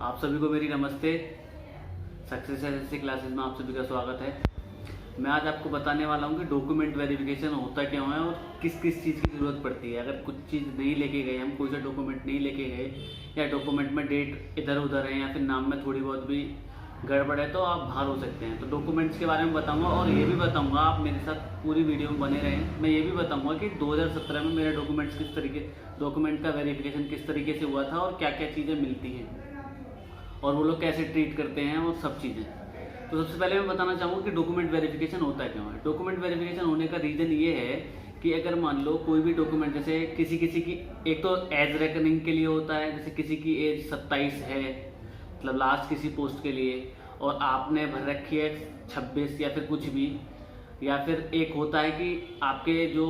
आप सभी को मेरी नमस्ते। सक्सेस एसएससी क्लासेस में आप सभी का स्वागत है। मैं आज आपको बताने वाला हूँ कि डॉक्यूमेंट वेरिफिकेशन होता क्यों है और किस किस चीज़ की ज़रूरत पड़ती है। अगर कुछ चीज़ नहीं लेके गए, हम कोई सा डॉक्यूमेंट नहीं लेके गए या डॉक्यूमेंट में डेट इधर उधर है या फिर नाम में थोड़ी बहुत भी गड़बड़ है तो आप बाहर हो सकते हैं। तो डॉक्यूमेंट्स के बारे में बताऊंगा और ये भी बताऊंगा, आप मेरे साथ पूरी वीडियो में बने रहें। मैं ये भी बताऊंगा कि 2017 में मेरा डॉक्यूमेंट का वेरिफिकेशन किस तरीके से हुआ था और क्या क्या चीज़ें मिलती हैं और वो लोग कैसे ट्रीट करते हैं और सब चीज़ें। तो सबसे पहले मैं बताना चाहूँगा कि डॉक्यूमेंट वेरिफिकेशन होता क्यों है। डॉक्यूमेंट वेरिफिकेशन होने का रीज़न ये है कि अगर मान लो कोई भी डॉक्यूमेंट, जैसे किसी की एक तो एज रेकनिंग के लिए होता है, जैसे किसी की एज 27 है, मतलब लास्ट किसी पोस्ट के लिए, और आपने भर रखी है 26 या फिर कुछ भी, या फिर एक होता है कि आपके जो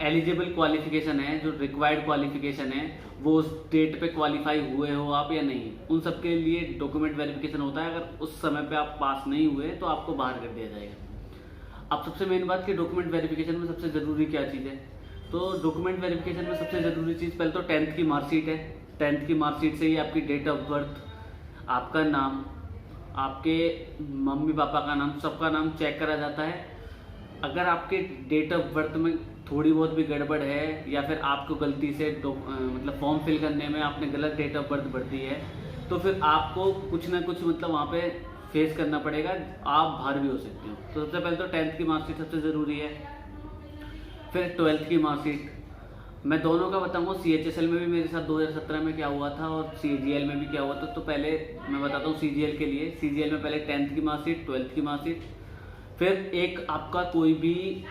एलिजिबल क्वालिफिकेशन है, जो रिक्वायर्ड क्वालिफिकेशन है, वो उस डेट पे क्वालिफाई हुए हो आप या नहीं, उन सब के लिए डॉक्यूमेंट वेरिफिकेशन होता है। अगर उस समय पे आप पास नहीं हुए तो आपको बाहर कर दिया जाएगा। अब सबसे मेन बात कि डॉक्यूमेंट वेरिफिकेशन में सबसे ज़रूरी क्या चीज़ है। तो डॉक्यूमेंट वेरिफिकेशन में सबसे ज़रूरी चीज़ पहले तो 10th की मार्कशीट है। 10th की मार्कशीट से ही आपकी डेट ऑफ बर्थ, आपका नाम, आपके मम्मी पापा का नाम, सबका नाम चेक करा जाता है। अगर आपके डेट ऑफ बर्थ में थोड़ी बहुत भी गड़बड़ है या फिर आपको गलती से मतलब फॉर्म फिल करने में आपने गलत डेट ऑफ बर्थ भर दी है तो फिर आपको कुछ ना कुछ मतलब वहाँ पे फेस करना पड़ेगा, आप बाहर भी हो सकते हो। तो सबसे पहले तो 10th की मार्कशीट सबसे ज़रूरी है। फिर 12th की मार्कशीट, मैं दोनों का बताऊंगा। CHSL में भी मेरे साथ 2017 में क्या हुआ था और CGL में भी क्या हुआ था। तो पहले मैं बताता हूँ CGL के लिए। CGL में पहले 10th की मार्कशीट, 12th की मार्कशीट, फिर एक आपका कोई भी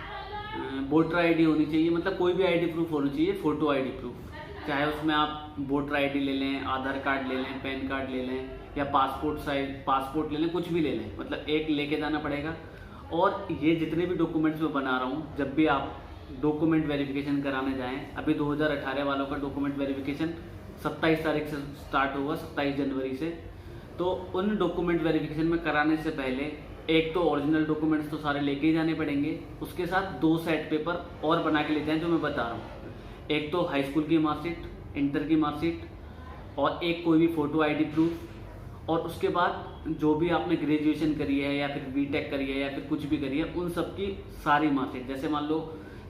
वोटर आईडी होनी चाहिए, मतलब कोई भी आईडी प्रूफ होनी चाहिए, फोटो आईडी प्रूफ। चाहे उसमें आप वोटर आईडी ले लें, आधार कार्ड ले लें, पैन कार्ड ले लें या पासपोर्ट ले लें, कुछ भी ले लें, मतलब एक लेके जाना पड़ेगा। और ये जितने भी डॉक्यूमेंट्स मैं बना रहा हूँ, जब भी आप डॉक्यूमेंट वेरिफिकेशन कराने जाएं, अभी 2018 वालों का डॉक्यूमेंट वेरिफिकेशन 27 तारीख से स्टार्ट होगा, 27 जनवरी से। तो उन डॉक्यूमेंट वेरिफिकेशन में कराने से पहले एक तो ओरिजिनल डॉक्यूमेंट्स तो सारे लेके ही जाने पड़ेंगे, उसके साथ 2 सेट पेपर और बना के लेते हैं जो मैं बता रहा हूँ। एक तो हाई स्कूल की मार्कशीट, इंटर की मार्कशीट, और एक कोई भी फोटो आईडी प्रूफ, और उसके बाद जो भी आपने ग्रेजुएशन करी है या फिर बीटेक करी है या फिर कुछ भी करी है, उन सब की सारी मार्कशीट। जैसे मान लो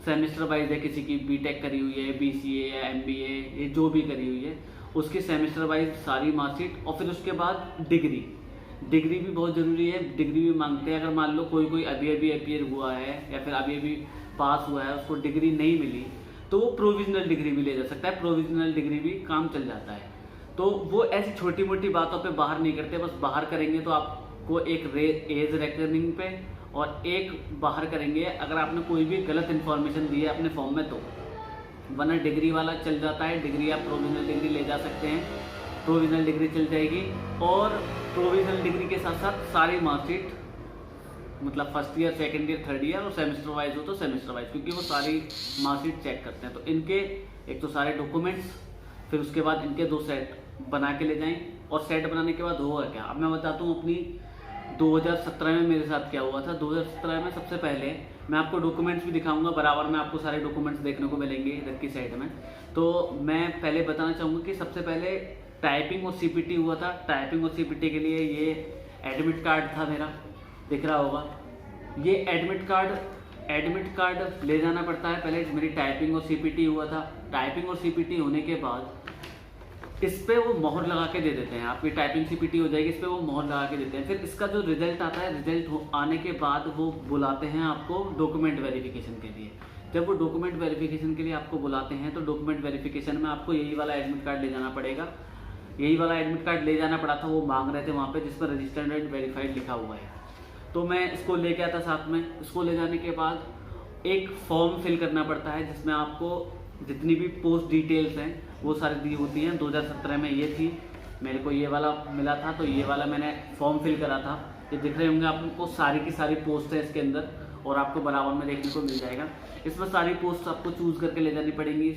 सेमेस्टर वाइज है, किसी की बीटेक करी हुई है, BCA या MBA, ये जो भी करी हुई है उसकी सेमेस्टर वाइज सारी मार्कशीट। और फिर उसके बाद डिग्री भी बहुत ज़रूरी है। डिग्री भी मांगते हैं। अगर मान लो कोई अभी अपीयर हुआ है या फिर अभी पास हुआ है, उसको डिग्री नहीं मिली तो वो प्रोविजनल डिग्री भी ले जा सकता है। प्रोविजनल डिग्री भी काम चल जाता है। तो वो ऐसी छोटी मोटी बातों पे बाहर नहीं करते, बस बाहर करेंगे तो आपको एक एज रेकनिंग पे, और एक बाहर करेंगे अगर आपने कोई भी गलत इन्फॉर्मेशन दी है अपने फॉर्म में तो। वरना डिग्री वाला चल जाता है, डिग्री आप प्रोविजनल डिग्री ले जा सकते हैं, प्रोविजनल डिग्री चल जाएगी। और प्रोविजनल डिग्री के साथ साथ सारी मार्कशीट, मतलब first year, second year, third year, और सेमेस्टर वाइज हो तो सेमेस्टर वाइज, क्योंकि वो सारी मार्कशीट चेक करते हैं। तो इनके एक तो सारे डॉक्यूमेंट्स, फिर उसके बाद इनके 2 सेट बना के ले जाएं। और सेट बनाने के बाद होगा क्या, अब मैं बताता हूँ अपनी 2017 में मेरे साथ क्या हुआ था। 2017 में सबसे पहले मैं आपको डॉक्यूमेंट्स भी दिखाऊंगा, बराबर में आपको सारे डॉक्यूमेंट्स देखने को मिलेंगे इधर की साइड में। तो मैं पहले बताना चाहूँगा कि सबसे पहले टाइपिंग और CPT हुआ था। टाइपिंग और CPT के लिए ये एडमिट कार्ड था मेरा, दिख रहा होगा। ये एडमिट कार्ड ले जाना पड़ता है। पहले मेरी टाइपिंग और CPT हुआ था। टाइपिंग और CPT होने के बाद इस पे वो मोहर लगा के दे देते हैं। आपकी टाइपिंग CPT हो जाएगी, इस पे वो मोहर लगा के देते हैं। फिर इसका जो रिजल्ट आता है, रिजल्ट आने के बाद वो बुलाते हैं आपको डॉक्यूमेंट वेरिफिकेशन के लिए। जब वो डॉक्यूमेंट वेरिफिकेशन के लिए आपको बुलाते हैं तो डॉक्यूमेंट वेरिफिकेशन में आपको यही वाला एडमिट कार्ड ले जाना पड़ेगा। यही वाला एडमिट कार्ड ले जाना पड़ा था, वो मांग रहे थे वहाँ पे, जिस पर रजिस्टर्ड एंड वेरीफाइड लिखा हुआ है। तो मैं इसको लेके आता साथ में। इसको ले जाने के बाद एक फॉर्म फिल करना पड़ता है जिसमें आपको जितनी भी पोस्ट डिटेल्स हैं वो सारी दी होती हैं। 2017 में ये थी, मेरे को ये वाला मिला था, तो ये वाला मैंने फॉर्म फिल करा था। ये दिख रहे होंगे आपको, सारी की सारी पोस्ट है इसके अंदर, और आपको बराबर में देखने को मिल जाएगा। इसमें सारी पोस्ट आपको चूज़ करके ले जानी पड़ेंगी।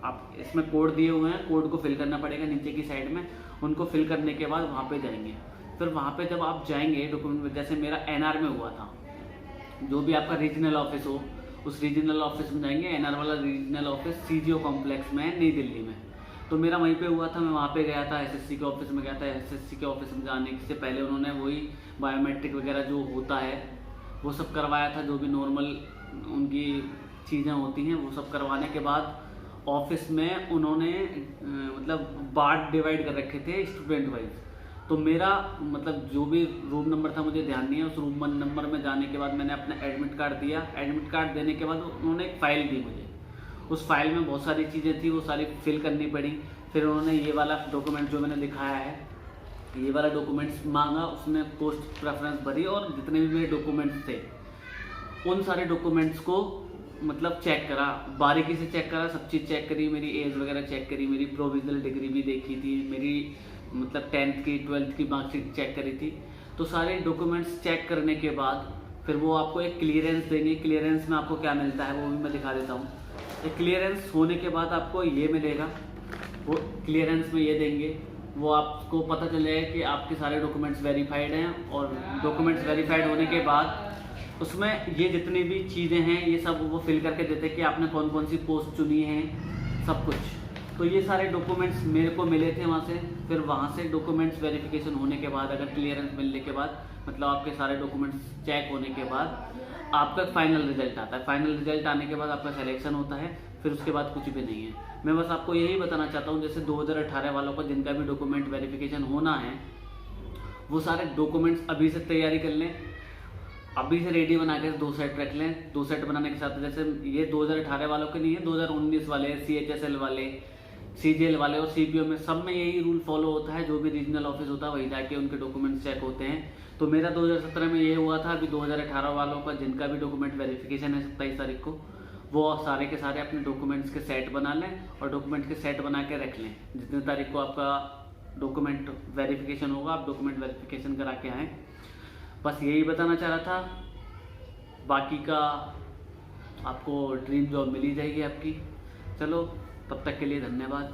आप इसमें कोड दिए हुए हैं, कोड को फिल करना पड़ेगा नीचे की साइड में। उनको फिल करने के बाद वहाँ पे जाएंगे। फिर वहाँ पे जब आप जाएंगे डॉक्यूमेंट, जैसे मेरा NR में हुआ था, जो भी आपका रीजनल ऑफिस हो उस रीजनल ऑफिस में जाएंगे। NR वाला रीजनल ऑफिस CGO कॉम्प्लेक्स में है, नई दिल्ली में। तो मेरा वहीं पे हुआ था, मैं वहाँ पे गया था, एसएससी के ऑफिस में गया था। एसएससी के ऑफिस में जाने से पहले उन्होंने वही बायोमेट्रिक वगैरह जो होता है वो सब करवाया था, जो भी नॉर्मल उनकी चीज़ें होती हैं वो सब करवाने के बाद ऑफिस में उन्होंने मतलब वार्ड डिवाइड कर रखे थे स्टूडेंट वाइज। तो मेरा मतलब जो भी रूम नंबर था मुझे ध्यान नहीं है, उस रूम नंबर में जाने के बाद मैंने अपना एडमिट कार्ड दिया। एडमिट कार्ड देने के बाद उन्होंने एक फ़ाइल दी मुझे, उस फाइल में बहुत सारी चीज़ें थी, वो सारी फिल करनी पड़ी। फिर उन्होंने ये वाला डॉक्यूमेंट जो मैंने दिखाया है, ये वाला डॉक्यूमेंट्स मांगा, उसमें पोस्ट प्रेफरेंस भरी और जितने भी मेरे डॉक्यूमेंट्स थे उन सारे डॉक्यूमेंट्स को मतलब चेक करा, बारीकी से चेक करा, सब चीज़ चेक करी, मेरी एज वगैरह चेक करी, मेरी प्रोविजनल डिग्री भी देखी थी, मेरी मतलब 10th की 12th की मार्कशीट चेक करी थी। तो सारे डॉक्यूमेंट्स चेक करने के बाद फिर वो आपको एक क्लियरेंस देंगे। क्लियरेंस में आपको क्या मिलता है वो भी मैं दिखा देता हूँ। एक क्लियरेंस होने के बाद आपको ये मिलेगा, वो क्लियरेंस में ये देंगे, वो आपको पता चल जाएगा कि आपके सारे डॉक्यूमेंट्स वेरीफाइड हैं। और डॉक्यूमेंट्स वेरीफाइड होने के बाद उसमें ये जितनी भी चीज़ें हैं ये सब वो फिल करके देते हैं कि आपने कौन कौन सी पोस्ट चुनी है, सब कुछ। तो ये सारे डॉक्यूमेंट्स मेरे को मिले थे वहाँ से। फिर वहाँ से डॉक्यूमेंट्स वेरिफिकेशन होने के बाद, अगर क्लियरेंस मिलने के बाद मतलब आपके सारे डॉक्यूमेंट्स चेक होने के बाद आपका फाइनल रिजल्ट आता है। फाइनल रिजल्ट आने के बाद आपका सिलेक्शन होता है, फिर उसके बाद कुछ भी नहीं है। मैं बस आपको यही बताना चाहता हूँ, जैसे 2018 वालों का जिनका भी डॉक्यूमेंट वेरिफिकेशन होना है वो सारे डॉक्यूमेंट्स अभी से तैयारी कर लें, अभी से रेडी बना के 2 सेट रख लें। 2 सेट बनाने के साथ जैसे ये 2018 वालों के नहीं है, 2019 वाले, CHSL वाले, CGL वाले और CPO में सब में यही रूल फॉलो होता है। जो भी रीजनल ऑफिस होता है वही जाके उनके डॉक्यूमेंट्स चेक होते हैं। तो मेरा 2017 में ये हुआ था। अभी 2018 वालों का जिनका भी डॉक्यूमेंट वेरिफिकेशन है 27 तारीख को, वो सारे के सारे अपने डॉक्यूमेंट्स के सेट बना लें और डॉक्यूमेंट के सेट बना के रख लें। जितने तारीख को आपका डॉक्यूमेंट वेरिफिकेशन होगा आप डॉक्यूमेंट वेरिफिकेशन करा के आएँ। बस यही बताना चाह रहा था। बाकी का आपको ड्रीम जॉब मिल ही जाएगी आपकी। चलो तब तक के लिए धन्यवाद।